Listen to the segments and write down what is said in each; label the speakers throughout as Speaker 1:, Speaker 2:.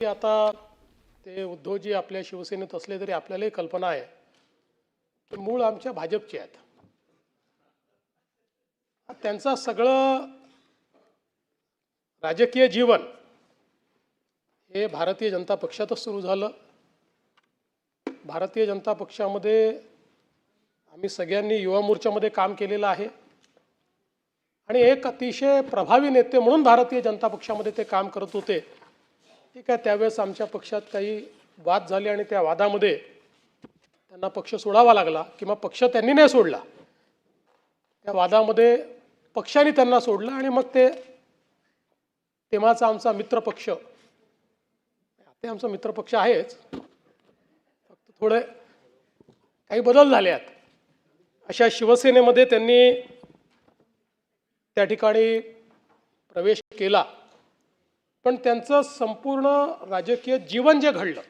Speaker 1: की आता ते उद्धवजी आपल्या शिवसेनेत असले तरी आपल्यालाही कल्पना आहे की मूळ आमच्या भाजपचे आहेत. त्यांचं सगळं राजकीय जीवन हे भारतीय जनता पक्षातच सुरू झालं. भारतीय जनता पक्षामध्ये आम्ही सगळ्यांनी युवा मोर्चामध्ये काम केलेलं आहे आणि एक अतिशय प्रभावी नेते म्हणून भारतीय जनता पक्षामध्ये ते काम करत होते. ठीक आहे, त्यावेळेस आमच्या पक्षात काही वाद झाले आणि त्या वादामध्ये त्यांना पक्ष सोडावा लागला किंवा पक्ष त्यांनी नाही सोडला. त्या वादामध्ये पक्षाने त्यांना सोडलं आणि मग ते तेव्हाचा आमचा मित्रपक्ष, ते आमचा मित्रपक्ष आहेच, फक्त थोडे काही बदल झाले आहेत. अशा शिवसेनेमध्ये त्यांनी त्या ठिकाणी प्रवेश केला. पण त्यांचं संपूर्ण राजकीय जीवन जे घडलं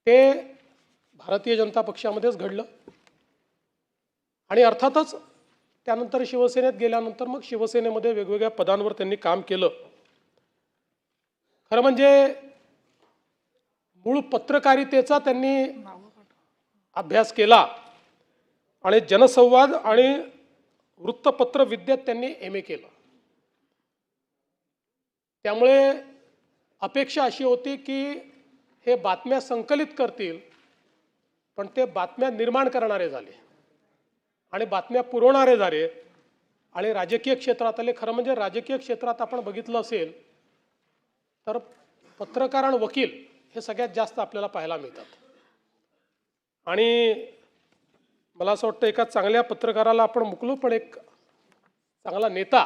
Speaker 1: ते भारतीय जनता पक्षामध्येच घडलं आणि अर्थातच त्यानंतर शिवसेनेत गेल्यानंतर मग शिवसेनेमध्ये वेगवेगळ्या पदांवर त्यांनी काम केलं. खरं म्हणजे मूळ पत्रकारितेचा त्यांनी अभ्यास केला आणि जनसंवाद आणि वृत्तपत्र विद्यात त्यांनी MA केलं. त्यामुळे अपेक्षा अशी होती की हे बातम्या संकलित करतील, पण ते बातम्या निर्माण करणारे झाले आणि बातम्या पुरवणारे झाले. आणि राजकीय क्षेत्रात आले. खरं म्हणजे राजकीय क्षेत्रात आपण बघितलं असेल तर पत्रकार आणि वकील हे सगळ्यात जास्त आपल्याला पाहायला मिळतात. आणि मला असं वाटतं एका चांगल्या पत्रकाराला आपण मुकलो, पण एक चांगला नेता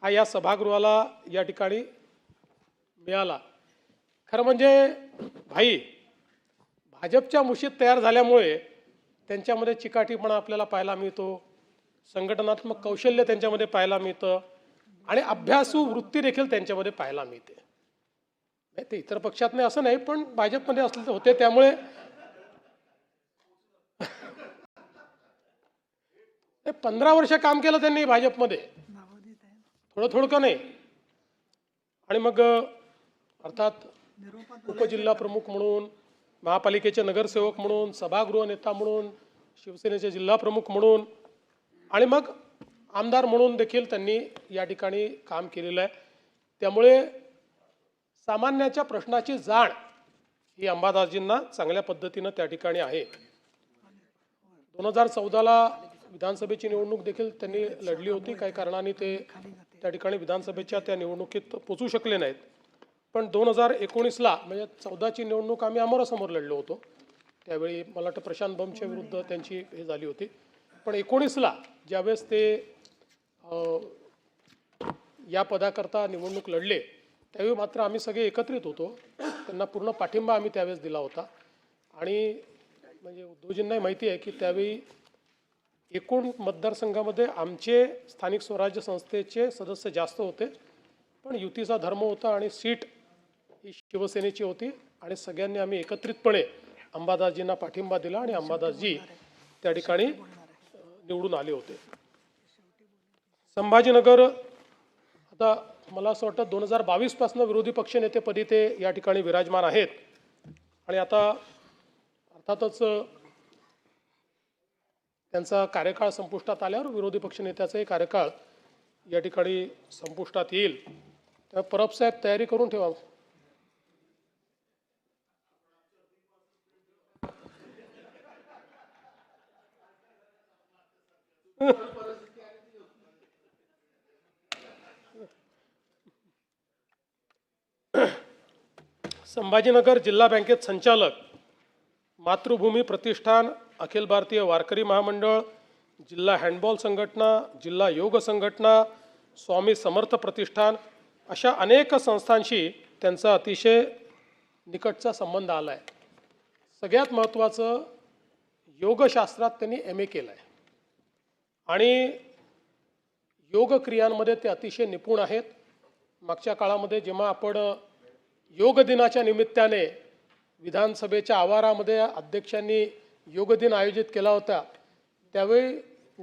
Speaker 1: हा या सभागृहाला या ठिकाणी मिळाला. खरं म्हणजे भाजपच्या मुशीत तयार झाल्यामुळे त्यांच्यामध्ये चिकाटीपणा आपल्याला पाहायला मिळतो, संघटनात्मक कौशल्य त्यांच्यामध्ये पाहायला मिळतं आणि अभ्यासू वृत्ती देखील त्यांच्यामध्ये पाहायला मिळते. नाही ते इतर पक्षात नाही असं नाही, पण भाजपमध्ये असले होते. त्यामुळे 15 वर्ष काम केलं त्यांनी भाजपमध्ये, थोडं का नाही. आणि मग अर्थात उपजिल्हा प्रमुख म्हणून, महापालिकेचे नगरसेवक म्हणून, सभागृह नेता म्हणून, शिवसेनेचे जिल्हा प्रमुख म्हणून आणि मग आमदार म्हणून देखील त्यांनी या ठिकाणी काम केलेलं आहे. त्यामुळे सामान्याच्या प्रश्नाची जाण ही अंबादासजींना चांगल्या पद्धतीनं त्या ठिकाणी आहे. 2014ला विधानसभेची निवडणूक देखील त्यांनी लढली होती. काही कारणाने ते त्या ठिकाणी विधानसभेच्या त्या निवडणुकीत पोचू शकले नाहीत. पण 2019ला म्हणजे 14ची निवडणूक आम्ही अमरासमोर लढलो होतो. त्यावेळी मला वाटतं प्रशांत बंबच्या विरुद्ध त्यांची हे झाली होती. पण 19ला ज्यावेळेस ते या पदाकरता निवडणूक लढले त्यावेळी मात्र आम्ही सगळे एकत्रित होतो. त्यांना पूर्ण पाठिंबा आम्ही त्यावेळेस दिला होता. आणि म्हणजे उद्धवजींनाही माहिती आहे की त्यावेळी एकूण मतदारसंघामध्ये आमचे स्थानिक स्वराज्य संस्थेचे सदस्य जास्त होते, पण युतीचा धर्म होता आणि सीट ही शिवसेनेची होती आणि सगळ्यांनी आम्ही एकत्रितपणे अंबादासजींना पाठिंबा दिला आणि अंबादासजी त्या ठिकाणी निवडून आले होते. संभाजीनगर आता मला असं वाटतं 2022 पासून विरोधी पक्षनेतेपदी ते या ठिकाणी विराजमान आहेत. आणि आता अर्थातच त्यांचा कार्यकाळ संपुष्टात आल्यावर विरोधी पक्षनेत्याचाही कार्यकाळ या ठिकाणी संपुष्टात येईल. त्यामुळे परब साहेब तयारी करून ठेवा. संभाजीनगर जिल्हा बँकेत संचालक, मातृभूमी प्रतिष्ठान, अखिल भारतीय वारकरी महामंडळ, जिल्हा हँडबॉल संघटना, जिल्हा योग संघटना, स्वामी समर्थ प्रतिष्ठान अशा अनेक संस्थांशी त्यांचा अतिशय निकटचा संबंध आला आहे. सगळ्यात महत्त्वाचं योगशास्त्रात त्यांनी MA केलं आहे आणि योग क्रियांमध्ये ते अतिशय निपुण आहेत. मागच्या काळामध्ये जेव्हा आपण योग दिनाच्या निमित्ताने विधानसभेच्या आवारामध्ये अध्यक्षांनी योग दिन आयोजित केला होता, त्यावेळी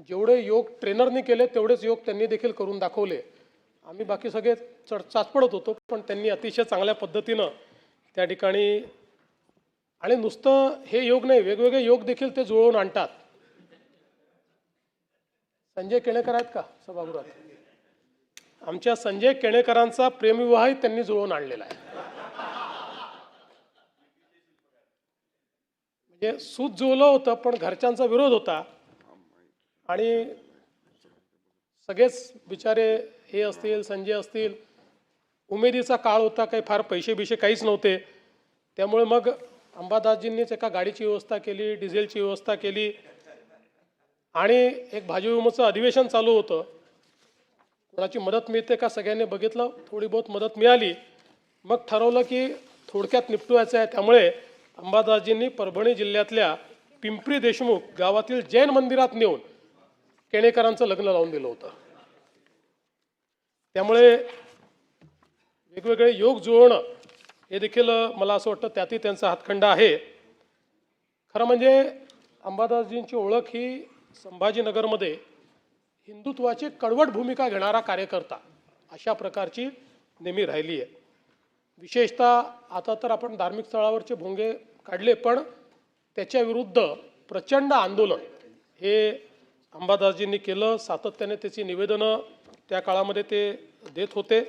Speaker 1: जेवढे योग ट्रेनरनी केले तेवढेच योग त्यांनी देखील करून दाखवले. आम्ही बाकी सगळे चाचपडत होतो, पण त्यांनी अतिशय चांगल्या पद्धतीनं त्या ठिकाणी, आणि नुसतं हे योग नाही, वेगवेगळे योग देखील ते जुळवून आणतात. संजय केणेकर आहेत का सभागृहात? आमच्या संजय केणेकरांचा प्रेमविवाहही त्यांनी जुळवून आणलेला आहे. म्हणजे सूत जुळलं होतं, पण घरच्यांचा विरोध होता आणि सगळेच बिचारे, हे असतील, संजय असतील, उमेदीचा काळ होता, काही फार पैसे बिशे काहीच नव्हते. त्यामुळे मग अंबादासजींनीच एका गाडीची व्यवस्था केली, डिझेलची व्यवस्था केली आणि एक भाजी विमोचं अधिवेशन चालू होतं. कोणाची मदत मिळते का सगळ्यांनी बघितलं, थोडी बहुत मदत मिळाली. मग ठरवलं की थोडक्यात निपटवायचं आहे. त्यामुळे अंबादासजींनी परभणी जिल्ह्यातल्या पिंपरी देशमुख गावातील जैन मंदिरात नेऊन केणेकरांचं लग्न लावून दिलं होतं. त्यामुळे वेगवेगळे योग जुळवणं हे देखील मला असं वाटतं त्यातही त्यांचा हातखंडा आहे. खरं म्हणजे अंबादासजींची ओळख ही संभाजीनगरमध्ये हिंदुत्वाची कडवट भूमिका घेणारा कार्यकर्ता अशा प्रकारची नेहमी राहिली आहे. विशेषतः आता तर आपण धार्मिक स्थळावरचे भोंगे काढले, पण त्याच्या विरुद्ध प्रचंड आंदोलन हे अंबादासजींनी केलं. सातत्याने त्याची निवेदनं त्या काळामध्ये ते देत होते.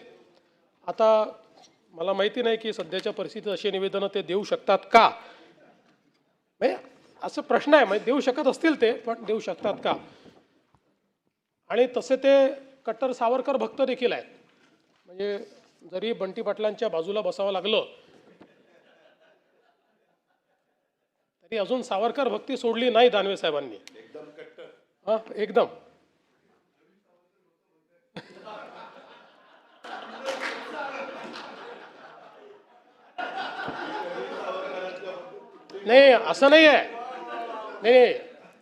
Speaker 1: आता मला माहिती नाही की सध्याच्या परिस्थितीत अशी निवेदनं ते देऊ शकतात का, म्हणजे असं प्रश्न आहे. म्हणजे देऊ शकत असतील ते, पण देऊ शकतात का? आणि तसे ते कट्टर सावरकर भक्त देखील आहेत. म्हणजे जरी बंटी पाटलांच्या बाजूला बसावं लागलं तरी अजून सावरकर भक्ती सोडली नाही दानवे साहेबांनी. हां, एकदम. नाही, असं नाही आहे. नाही,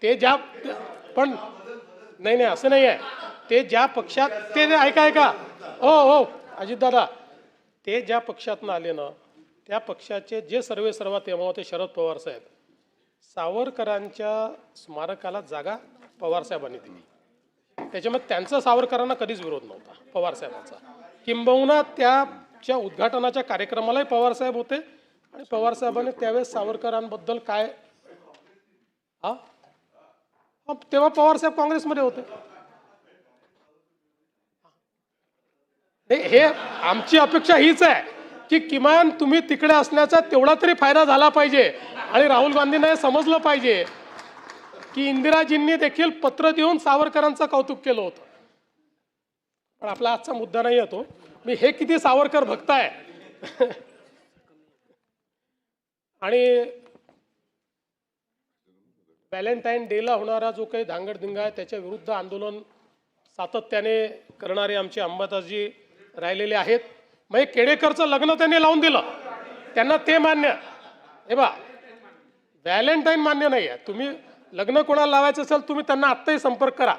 Speaker 1: ते ज्या, पण नाही असं नाही आहे. ते ज्या पक्षात, ते ऐका हो अजितदादा, ते ज्या पक्षातनं आले ना, त्या पक्षाचे जे सर्वेसर्वा तेव्हा होते शरद पवार साहेब, सावरकरांच्या स्मारकाला जागा पवारसाहेबांनी दिली. त्याच्यामुळे त्यांचा सावरकरांना कधीच विरोध नव्हता पवारसाहेबांचा. किंबहुना त्याच्या उद्घाटनाच्या कार्यक्रमालाही पवारसाहेब होते आणि पवारसाहेबांनी त्यावेळेस सावरकरांबद्दल काय, तेव्हा पवारसाहेब काँग्रेसमध्ये होते. हे आमची अपेक्षा हीच आहे की किमान तुम्ही तिकडे असण्याचा तेवढा तरी फायदा झाला पाहिजे. आणि राहुल गांधींना हे समजलं पाहिजे की इंदिराजींनी देखील पत्र देऊन सावरकरांचं कौतुक केलं होतं. पण आपला आजचा मुद्दा नाही येतो. मी हे किती सावरकर भक्त आहे आणि व्हॅलेंटाईन डेला होणारा जो काही धांगडधिंगा आहे त्याच्या विरुद्ध आंदोलन सातत्याने करणारे आमचे अंबादासजी राहिलेले आहेत. मग केणेकरचं लग्न त्यांनी लावून दिलं, त्यांना ते मान्य. हे बा, व्हॅलेंटाईन मान्य नाही आहे. तुम्ही लग्न कोणाला लावायचं असेल तुम्ही त्यांना आत्ताही संपर्क करा.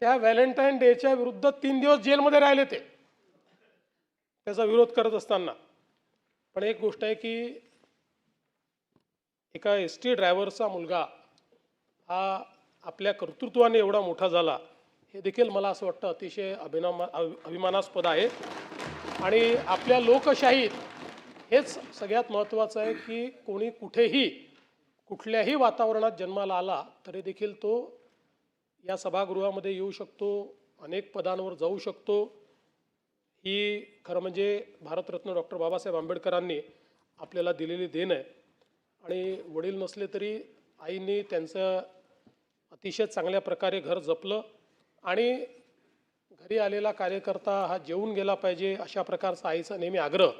Speaker 1: त्या व्हॅलेंटाईन डेच्या विरुद्ध 3 दिवस जेलमध्ये राहिले ते, त्याचा विरोध करत असताना. पण एक गोष्ट आहे की एका ST ड्रायव्हरचा मुलगा हा आपल्या कर्तृत्वाने एवढा मोठा झाला, हे देखील मला असं वाटतं अतिशय अभिमानास्पद आहे. आणि आपल्या लोकशाहीत हेच सगळ्यात महत्त्वाचं आहे की कोणी कुठेही कुठल्याही वातावरणात जन्माला आला तरी देखील तो या सभागृहामध्ये येऊ शकतो, अनेक पदांवर जाऊ शकतो. ही खरं म्हणजे भारतरत्न डॉक्टर बाबासाहेब आंबेडकरांनी आपल्याला दिलेली देण आहे. आणि वडील नसले तरी आईंनी त्यांचं अतिशय चांगल्या प्रकारे घर जपलं आणि घरी आलेला कार्यकर्ता हा जेवून गेला पाहिजे अशा प्रकारचा आईचा नेहमी आग्रह.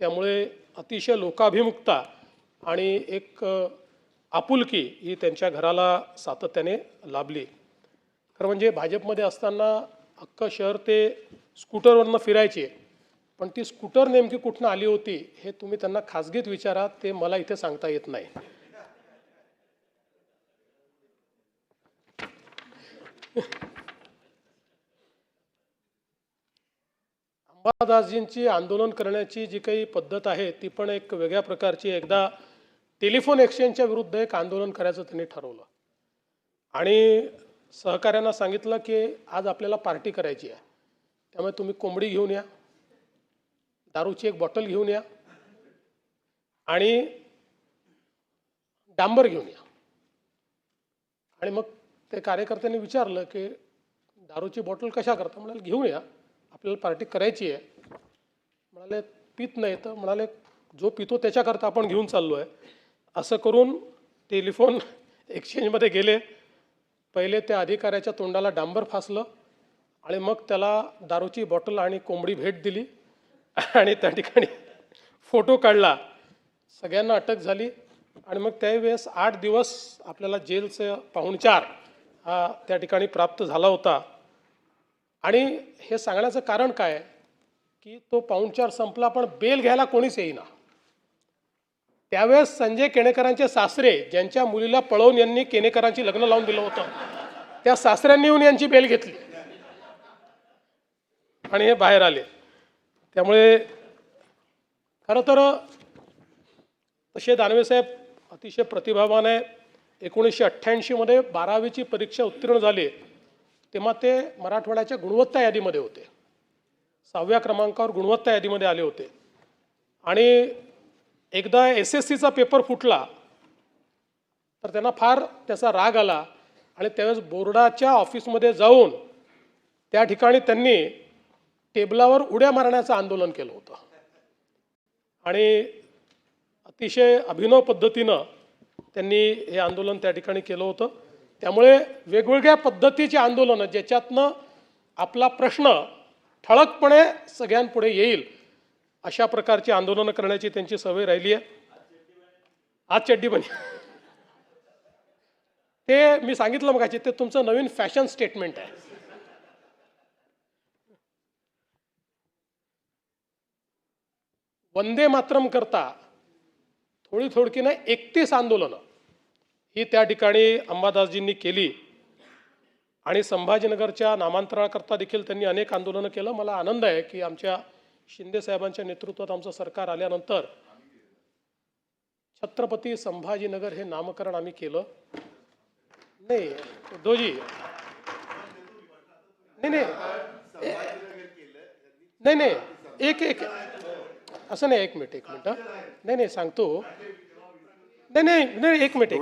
Speaker 1: त्यामुळे अतिशय लोकाभिमुखता आणि एक आपुलकी ही त्यांच्या घराला सातत्याने लाभली. खरं म्हणजे भाजपमध्ये असताना अख्खं शहर ते स्कूटरवरनं फिरायचे, पण ती स्कूटर नेमकी कुठनं आली होती हे तुम्ही त्यांना खाजगीत विचारा, ते मला इथे सांगता येत नाही. अंबादासजींची आंदोलन करण्याची जी काही पद्धत आहे ती पण एक वेगळ्या प्रकारची. एकदा टेलिफोन एक्सचेंजच्या विरुद्ध एक आंदोलन करायचं त्यांनी ठरवलं आणि सहकाऱ्यांना सांगितलं की आज आपल्याला पार्टी करायची आहे, त्यामुळे तुम्ही कोंबडी घेऊन या, दारूची एक बॉटल घेऊन या आणि डांबर घेऊन या. आणि मग ते कार्यकर्त्यांनी विचारलं की दारूची बॉटल कशा करता? म्हणाले घेऊन या, आपल्याला पार्टी करायची आहे. म्हणाले पित नाही, तर म्हणाले जो पितो त्याच्याकरता आपण घेऊन चाललो आहे. असं करून टेलिफोन एक्सचेंजमध्ये गेले. पहिले त्या अधिकाऱ्याच्या तोंडाला डांबर फासलं आणि मग त्याला दारूची बॉटल आणि कोंबडी भेट दिली आणि त्या ठिकाणी फोटो काढला. सगळ्यांना अटक झाली आणि मग त्यावेळेस 8 दिवस आपल्याला जेलचं पाहुणचार हा त्या ठिकाणी प्राप्त झाला होता. आणि हे सांगण्याचं कारण काय की तो पाहुणचार संपला पण बेल घ्यायला कोणीच येईना. त्यावेळेस संजय केणेकरांचे सासरे, ज्यांच्या मुलीला पळवून यांनी केणेकरांची लग्न लावून दिलं होतं, त्या सासऱ्यांनी येऊन यांची बेल घेतली आणि हे बाहेर आले. त्यामुळे खरं तर तसे दानवेसाहेब अतिशय प्रतिभावान आहे. 1988 12वीची परीक्षा उत्तीर्ण झाली तेव्हा ते मराठवाड्याच्या गुणवत्ता यादीमध्ये होते. 6व्या क्रमांकावर गुणवत्ता यादीमध्ये आले होते. आणि एकदा SSCचा पेपर फुटला तर त्यांना फार त्याचा राग आला आणि त्यावेळेस बोर्डाच्या ऑफिसमध्ये जाऊन त्या ठिकाणी त्यांनी टेबलावर उड्या मारण्याचं आंदोलन केलं होतं. आणि अतिशय अभिनव पद्धतीनं त्यांनी हे आंदोलन त्या ठिकाणी केलं होतं. त्यामुळे वेगवेगळ्या पद्धतीची आंदोलनं ज्याच्यातनं आपला प्रश्न ठळकपणे सगळ्यांपुढे येईल अशा प्रकारची आंदोलनं करण्याची त्यांची सवय राहिली आहे. आज चड्डी बनी ते मी सांगितलं मगाशी, ते तुमचं नवीन फॅशन स्टेटमेंट आहे. वंदे मातरम करता थोडी नाही 31 आंदोलनं ही त्या ठिकाणी अंबादासजींनी केली. आणि संभाजीनगरच्या नामांतरणाकरता देखील त्यांनी अनेक आंदोलनं केलं. मला आनंद आहे की आमच्या शिंदे साहेबांच्या नेतृत्वात आमचं सरकार आल्यानंतर छत्रपती संभाजीनगर हे नामकरण आम्ही केलं. नाही उद्धवजी, नाही एक असं नाही. एक मिनिट नाही सांगतो. नाही एक मिनिट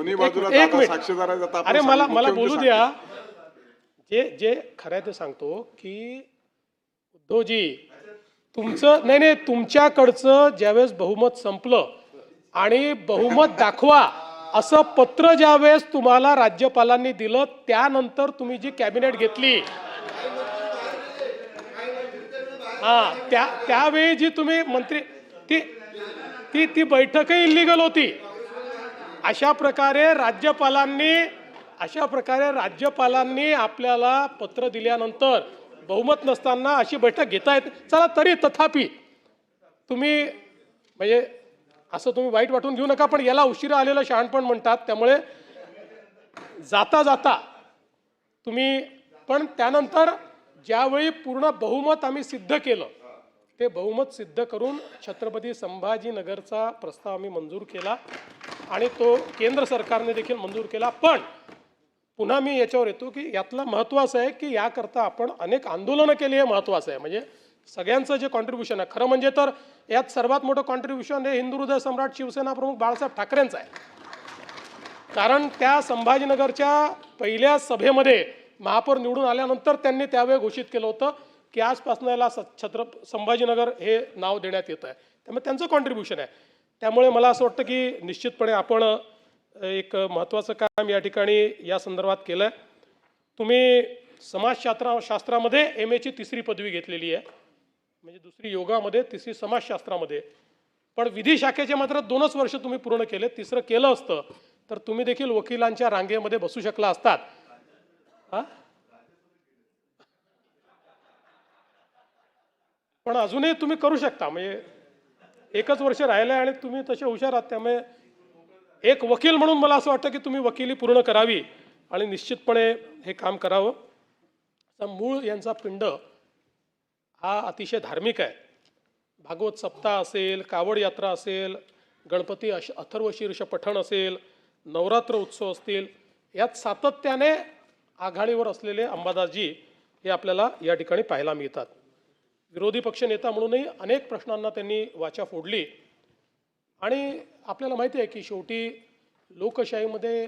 Speaker 1: अरे मला बोलू द्या. जे खरं आहे ते सांगतो की उद्धवजी तुमचं नाही तुमच्याकडचं ज्यावेळेस बहुमत संपलं आणि बहुमत दाखवा असं पत्र ज्यावेळेस तुम्हाला राज्यपालांनी दिलं त्यानंतर तुम्ही जी कॅबिनेट घेतली त्यावेळी जी तुम्ही मंत्री ती बैठकही इल्लीगल होती. अशा प्रकारे राज्यपालांनी आपल्याला पत्र दिल्यानंतर बहुमत नसताना अशी बैठक घेता येत. चला तरी तथापि तुम्ही म्हणजे असं तुम्ही वाईट वाटून घेऊ नका, पण याला उशिरा आलेलं शहाणपण म्हणतात. त्यामुळे जाता तुम्ही पण त्यानंतर ज्यावेळी पूर्ण बहुमत आम्ही सिद्ध केलं ते बहुमत सिद्ध करून छत्रपती संभाजीनगरचा प्रस्ताव आम्ही मंजूर केला आणि तो केंद्र सरकारने देखील मंजूर केला. पण पुन्हा मी याच्यावर येतो की यातलं महत्त्वाचं आहे की याकरता आपण अनेक आंदोलनं केली हे महत्त्वाचं आहे. म्हणजे सगळ्यांचं जे कॉन्ट्रीब्युशन आहे खरं म्हणजे तर यात सर्वात मोठं कॉन्ट्रीब्युशन हे हिंदू हृदय सम्राट शिवसेना प्रमुख बाळासाहेब ठाकरेंचं आहे. कारण त्या संभाजीनगरच्या पहिल्या सभेमध्ये महापौर निवडून आल्यानंतर त्यांनी त्यावेळी घोषित केलं होतं की आजपासून याला संभाजीनगर हे नाव देण्यात येतं आहे. त्यामुळे त्यांचं कॉन्ट्रीब्युशन आहे. त्यामुळे मला असं वाटतं की निश्चितपणे आपण एक महत्त्वाचं काम या ठिकाणी या संदर्भात केलं आहे. तुम्ही समाजशास्त्रामध्ये MAची 3री पदवी घेतलेली आहे, म्हणजे 2री योगामध्ये 3री समाजशास्त्रामध्ये. पण विधी शाखेचे मात्र 2च वर्ष तुम्ही पूर्ण केले. 3रं केलं असतं तर तुम्ही देखील वकिलांच्या रांगेमध्ये बसू शकला असतात. पण अजूनही तुम्ही करू शकता. म्हणजे 1च वर्ष राहिलं आणि तुम्ही तसे हुशार आहात. त्यामुळे एक वकील म्हणून मला असं वाटतं की तुम्ही वकिली पूर्ण करावी आणि निश्चितपणे हे काम करावं. मूळ यांचा पिंड हा अतिशय धार्मिक आहे. भागवत सप्ताह असेल, कावड यात्रा असेल, गणपती अथर्वशीर्ष पठण असेल, नवरात्र उत्सव असतील, यात सातत्याने आघाडीवर असलेले अंबादासजी हे आपल्याला या ठिकाणी पाहायला मिळतात. विरोधी पक्षनेता म्हणूनही अनेक प्रश्नांना त्यांनी वाचा फोडली आणि आपल्याला माहिती आहे की शेवटी लोकशाहीमध्ये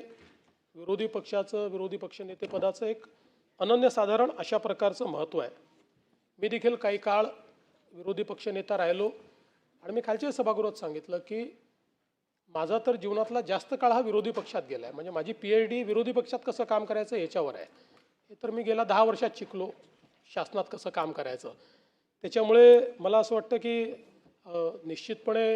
Speaker 1: विरोधी पक्षाचं, विरोधी पक्षनेतेपदाचं एक अनन्यसाधारण अशा प्रकारचं महत्त्व आहे. मी देखील काही काळ विरोधी पक्षनेता राहिलो आणि मी खालच्या सभागृहात सांगितलं की माझा तर जीवनातला जास्त काळ हा विरोधी पक्षात गेला आहे. म्हणजे माझी PhD विरोधी पक्षात कसं काम करायचं याच्यावर आहे. हे तर मी गेल्या 10 वर्षात शिकलो, शासनात कसं काम करायचं. त्याच्यामुळे मला असं वाटतं की निश्चितपणे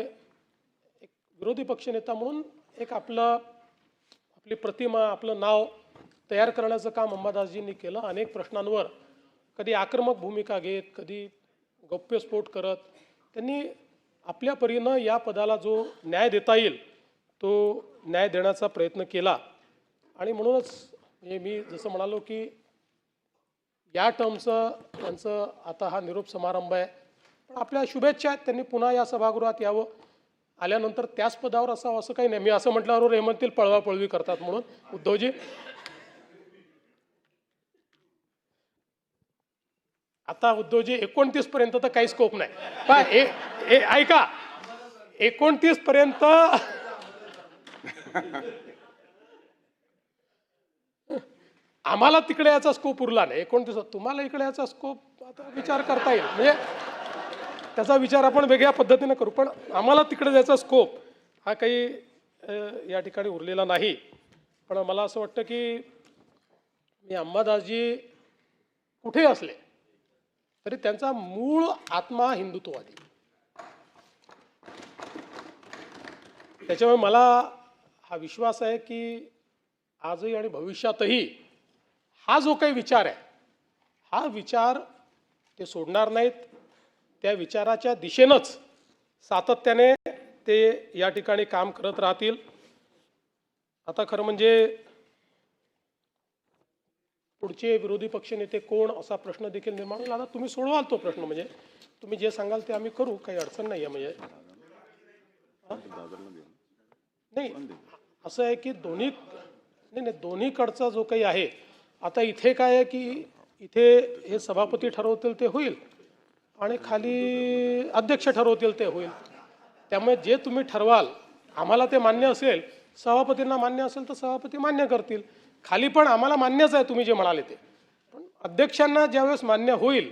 Speaker 1: एक विरोधी पक्षनेता म्हणून एक आपली प्रतिमा, आपलं नाव तयार करण्याचं काम अंबादासजींनी केलं. अनेक प्रश्नांवर कधी आक्रमक भूमिका घेत, कधी गौप्यस्फोट करत त्यांनी आपल्या परीनं या पदाला जो न्याय देता येईल तो न्याय देण्याचा प्रयत्न केला. आणि म्हणूनच म्हणजे मी जसं म्हणालो की या टर्मचं त्यांचं आता हा निरोप समारंभ आहे. पण आपल्या शुभेच्छा आहेत, त्यांनी पुन्हा या सभागृहात यावं. आल्यानंतर त्याच पदावर असावं असं काही नाही. मी असं म्हटल्यावर हे म्हणतील पळवापळवी करतात म्हणून. उद्धवजी, आता उद्धवजी 29 पर्यंत तर काही स्कोप नाही. पण ऐका, 29 पर्यंत आम्हाला तिकडे याचा स्कोप उरला नाही. 29 तुम्हाला इकडे याचा स्कोप आता विचार करता येईल. म्हणजे त्याचा विचार आपण वेगळ्या पद्धतीने करू. पण आम्हाला तिकडे जायचा स्कोप हा काही या ठिकाणी उरलेला नाही. पण मला असं वाटतं की मी अंबादासजी कुठे असले तरी त्यांचा मूळ आत्मा हिंदुत्ववादी. त्याच्यामुळे मला हा विश्वास आहे की आजही आणि भविष्यातही हा जो काही विचार आहे हा विचार ते सोडणार नाहीत. त्या विचाराच्या दिशेनंच सातत्याने ते या ठिकाणी काम करत राहतील. आता खरं म्हणजे पुढचे विरोधी पक्षनेते कोण असा प्रश्न देखील निर्माण होईल. आता तुम्ही सोडवाल तो प्रश्न. म्हणजे तुम्ही जे सांगाल ते आम्ही करू, काही अडचण नाही आहे. म्हणजे नाही असं आहे की दोन्हीकडचा जो काही आहे, आता इथे काय आहे की इथे हे सभापती ठरवतील ते होईल आणि खाली अध्यक्ष ठरवतील ते होईल. त्यामुळे जे तुम्ही ठरवाल आम्हाला ते मान्य असेल, सभापतींना मान्य असेल तर सभापती मान्य करतील. खाली पण आम्हाला मान्यच आहे तुम्ही जे म्हणाले ते. पण अध्यक्षांना ज्यावेळेस मान्य होईल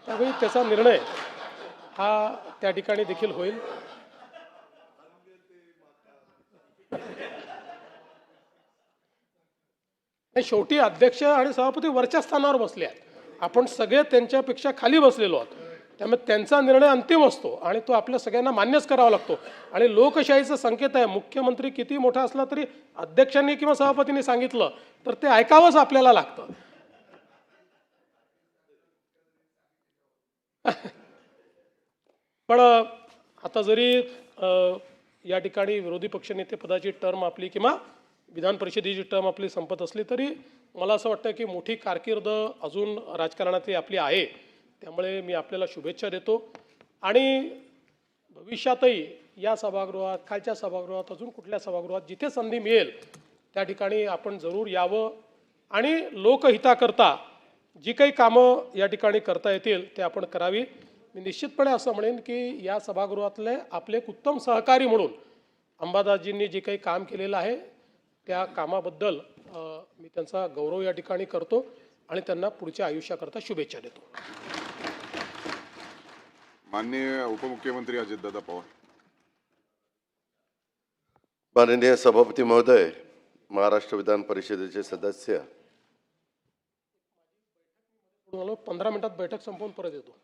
Speaker 1: त्यावेळी त्याचा निर्णय हा त्या ठिकाणी देखील होईल. शेवटी अध्यक्ष आणि सभापती वरच्या स्थानावर बसले आहेत. आपण सगळे त्यांच्यापेक्षा खाली बसलेलो आहोत. त्यामुळे त्यांचा निर्णय अंतिम असतो आणि तो आपल्या सगळ्यांना मान्यच करावा लागतो. आणि लोकशाहीचा संकेत आहे, मुख्यमंत्री किती मोठा असला तरी अध्यक्षांनी किंवा सभापतींनी सांगितलं तर ते ऐकावंच आपल्याला लागतं. पण आता जरी या ठिकाणी विरोधी पक्षनेते पदाची टर्म आपली किंवा विधान परिषदेची टर्म आपली संपत असली तरी मला असं वाटतं की मोठी कारकीर्द अजून राजकारणातली आपली आहे. त्यामुळे मी आपल्याला शुभेच्छा देतो आणि भविष्यातही या सभागृहात, खालच्या सभागृहात, अजून कुठल्या सभागृहात जिथे संधी मिळेल त्या ठिकाणी आपण जरूर यावं आणि लोकहिताकरता जी काही कामं या ठिकाणी करता येतील ते आपण करावी. मी निश्चितपणे असं म्हणेन की या सभागृहातले आपले एक उत्तम सहकारी म्हणून अंबादासजींनी जे काही काम केलेलं आहे त्या कामाबद्दल मी त्यांचा गौरव या ठिकाणी करतो आणि त्यांना पुढच्या आयुष्याकरता शुभेच्छा देतो.
Speaker 2: माननीय उपमुख्यमंत्री अजितदादा पवार.
Speaker 3: माननीय सभापती महोदय, महाराष्ट्र विधान परिषदेचे सदस्य,
Speaker 1: 15 मिनिटात बैठक संपवून परत येतो.